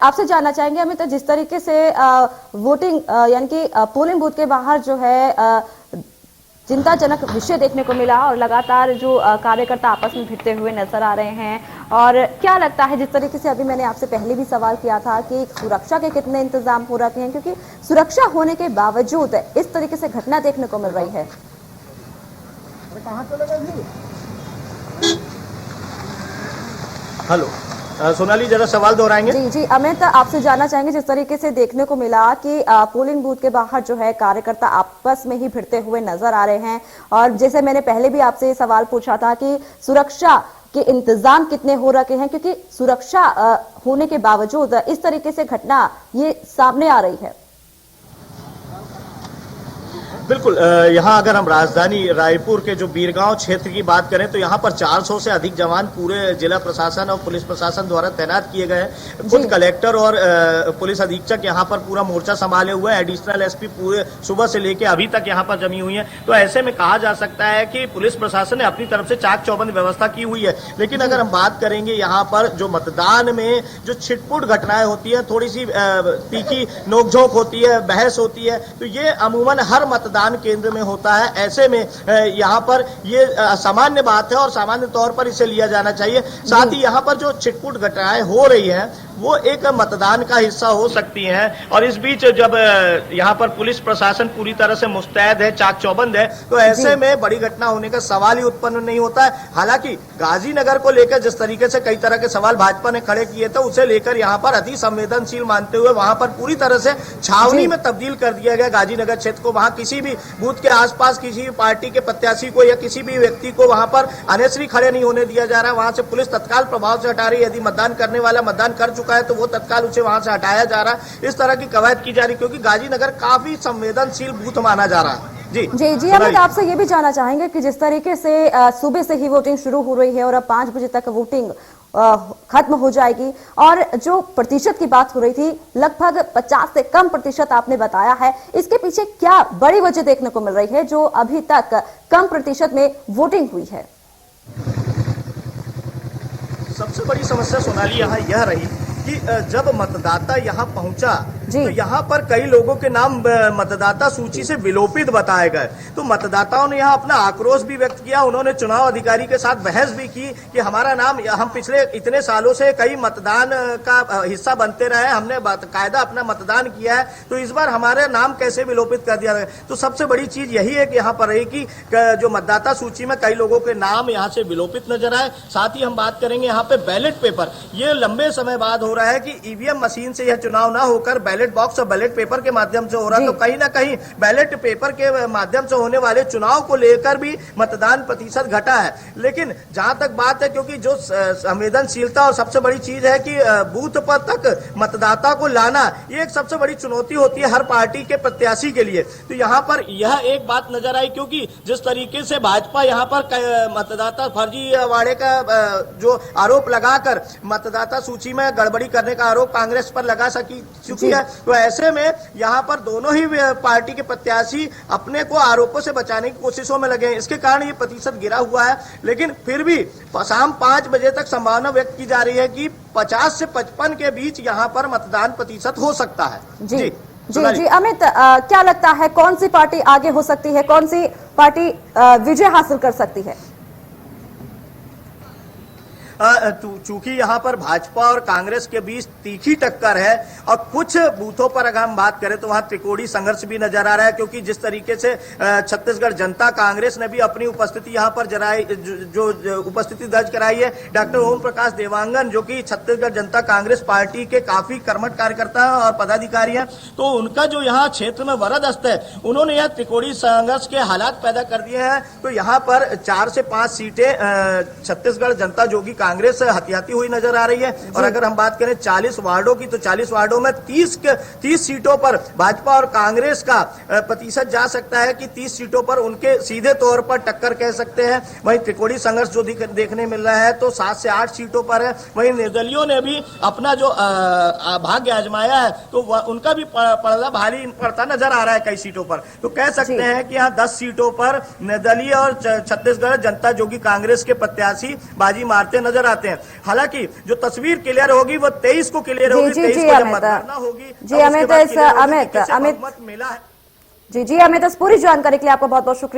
आपसे जानना चाहेंगे हमें तो जिस तरीके से वोटिंग यानी कि पोलिंग बूथ के बाहर जो है चिंताजनक विषय देखने को मिला और लगातार जो कार्यकर्ता आपस में भिड़ते हुए नजर आ रहे हैं। और क्या लगता है, जिस तरीके से अभी मैंने आपसे पहले भी सवाल किया था कि सुरक्षा के कितने इंतजाम हो रखे हैं, क्योंकि सुरक्षा होने के बावजूद इस तरीके से घटना देखने को मिल रही है। हेलो सोनाली, जरा सवाल दोहराएंगे। जी अमित, आपसे जानना चाहेंगे जिस तरीके से देखने को मिला कि पोलिंग बूथ के बाहर जो है कार्यकर्ता आपस में ही भिड़ते हुए नजर आ रहे हैं, और जैसे मैंने पहले भी आपसे ये सवाल पूछा था कि सुरक्षा के इंतजाम कितने हो रखे हैं, क्योंकि सुरक्षा होने के बावजूद इस तरीके से घटना ये सामने आ रही है। बिल्कुल, यहाँ अगर हम राजधानी रायपुर के जो बीरगांव क्षेत्र की बात करें तो यहाँ पर 400 से अधिक जवान पूरे जिला प्रशासन और पुलिस प्रशासन द्वारा तैनात किए गए हैं। खुद कलेक्टर और पुलिस अधीक्षक यहाँ पर पूरा मोर्चा संभाले हुए हैं। एडिशनल एसपी पूरे सुबह से लेकर अभी तक यहाँ पर जमी हुई है। तो ऐसे में कहा जा सकता है कि पुलिस प्रशासन ने अपनी तरफ से चाक चौबंद व्यवस्था की हुई है। लेकिन अगर हम बात करेंगे यहाँ पर जो मतदान में जो छिटपुट घटनाएं होती है, थोड़ी सी तीखी नोकझोंक होती है, बहस होती है, तो ये अमूमन हर मतदान केंद्र में होता है। ऐसे में यहाँ पर ये सामान्य बात है और सामान्य तौर पर इसे लिया जाना चाहिए। साथ ही यहाँ पर जो छिटपुट घटनाएं हो रही हैं वो एक मतदान का हिस्सा हो सकती हैं। और इस बीच जब यहाँ पर पुलिस प्रशासन पूरी तरह से मुस्तैद है, चाक चौबंद है, तो ऐसे में बड़ी घटना होने का सवाल ही उत्पन्न नहीं होता है। हालांकि गाजीनगर को लेकर जिस तरीके से कई तरह के सवाल भाजपा ने खड़े किए थे, उसे लेकर यहाँ पर अति संवेदनशील मानते हुए वहां पर पूरी तरह से छावनी में तब्दील कर दिया गया गाजीनगर क्षेत्र को। वहां किसी भी बूथ के आसपास किसी भी पार्टी के प्रत्याशी को या किसी भी व्यक्ति को वहां पर अनश्री खड़े नहीं होने दिया जा रहा है। वहां से पुलिस तत्काल प्रभाव से हटा रही है। यदि मतदान करने वाला मतदान कर चुका है तो वो तत्काल उसे वहां से हटाया जा रहा है। इस तरह की कवायद की जा रही, क्योंकि गाजीनगर काफी संवेदनशील बूथ माना जा रहा है। जी अमित, आपसे ये भी जानना चाहेंगे कि जिस तरीके से सुबह से ही वोटिंग शुरू हो रही है और अब 5 बजे तक वोटिंग खत्म हो जाएगी, और जो प्रतिशत की बात हो रही थी लगभग 50 से कम प्रतिशत आपने बताया है, इसके पीछे क्या बड़ी वजह देखने को मिल रही है जो अभी तक कम प्रतिशत में वोटिंग हुई है? सबसे बड़ी समस्या सोनाली यहाँ यह रही कि जब मतदाता यहाँ पहुंचा तो यहाँ पर कई लोगों के नाम मतदाता सूची से विलोपित बताए गए। तो मतदाताओं ने यहाँ अपना आक्रोश भी व्यक्त किया। उन्होंने चुनाव अधिकारी के साथ बहस भी की कि हमारा नाम, हम पिछले इतने सालों से कई मतदान का हिस्सा बनते रहे, हमने कायदा अपना मतदान किया है, तो इस बार हमारे नाम कैसे विलोपित कर दिया गया। तो सबसे बड़ी चीज यही है कि यहाँ पर रही कि जो मतदाता सूची में कई लोगों के नाम यहाँ से विलोपित नजर आए। साथ ही हम बात करेंगे यहाँ पे बैलेट पेपर, ये लंबे समय बाद हो रहा है कि ईवीएम मशीन से यह चुनाव ना होकर बैलेट बॉक्स और बैलेट पेपर के माध्यम से हो रहा है। तो कहीं ना कहीं बैलेट पेपर के माध्यम से होने वाले चुनाव को लेकर भी मतदान प्रतिशत घटा है। लेकिन जहां तक बात है, क्योंकि जो संवेदनशीलता और सबसे बड़ी चीज है कि बूथ पर तक मतदाता को लाना, ये एक सबसे बड़ी चुनौती होती है हर पार्टी के प्रत्याशी के लिए। तो यहाँ पर यह एक बात नजर आई, क्योंकि जिस तरीके से भाजपा यहाँ पर मतदाता फर्जीवाड़े का जो आरोप लगाकर मतदाता सूची में गड़बड़ी करने का आरोप कांग्रेस पर लगा चुकी है, तो ऐसे में यहाँ पर दोनों ही पार्टी के प्रत्याशी अपने को आरोपों से बचाने की कोशिशों में लगे हैं। इसके कारण ये प्रतिशत गिरा हुआ है। लेकिन फिर भी शाम 5 बजे तक संभावना व्यक्त की जा रही है कि 50 से 55 के बीच यहाँ पर मतदान प्रतिशत हो सकता है। जी अमित, क्या लगता है कौन सी पार्टी आगे हो सकती है, कौन सी पार्टी विजय हासिल कर सकती है? चूंकि यहाँ पर भाजपा और कांग्रेस के बीच तीखी टक्कर है और कुछ बूथों पर अगर हम बात करें तो वहां त्रिकोणीय संघर्ष भी नजर आ रहा है, क्योंकि जिस तरीके से छत्तीसगढ़ जनता कांग्रेस ने भी अपनी उपस्थिति यहाँ पर जो उपस्थिति दर्ज कराई है। डॉक्टर ओम प्रकाश देवांगन, जो कि छत्तीसगढ़ जनता कांग्रेस पार्टी के काफी कर्मठ कार्यकर्ता और पदाधिकारी हैं, तो उनका जो यहाँ क्षेत्र में वरदस्त है, उन्होंने यह त्रिकोणीय संघर्ष के हालात पैदा कर दिए हैं। तो यहाँ पर 4 से 5 सीटें छत्तीसगढ़ जनता जोगी कांग्रेस हथियाती हुई नजर आ रही है। और अगर हम बात करें 40 वार्डों की, तो 40 वार्डों में 30 सीटों पर भाजपा और कांग्रेस का प्रतिशत जा सकता है कि 30 सीटों पर उनके सीधे तौर पर टक्कर कह सकते हैं। वहीं त्रिकोणीय संघर्ष जो देखने मिल रहा है तो 7 से 8 सीटों पर है। वहीं निर्दलियों ने भी अपना जो भाग्य आजमाया है, तो उनका भी पड़ला भारी पड़ता नजर आ रहा है कई सीटों पर। तो कह सकते हैं कि यहाँ 10 सीटों पर निर्दलीय और छत्तीसगढ़ जनता जोगी कांग्रेस के प्रत्याशी बाजी मारते नजर नजर आते हैं। हालांकि जो तस्वीर क्लियर होगी वो 23 को क्लियर जी, होगी, जी, 23 जी, को जब अमित। मतगणना होगी जी, तब उसके अमित, बाद इस- clear होगी कि अमित, किसे अमित। बहुमत मिला है। जी, अमित, इस पूरी जानकारी के लिए आपका बहुत बहुत शुक्रिया।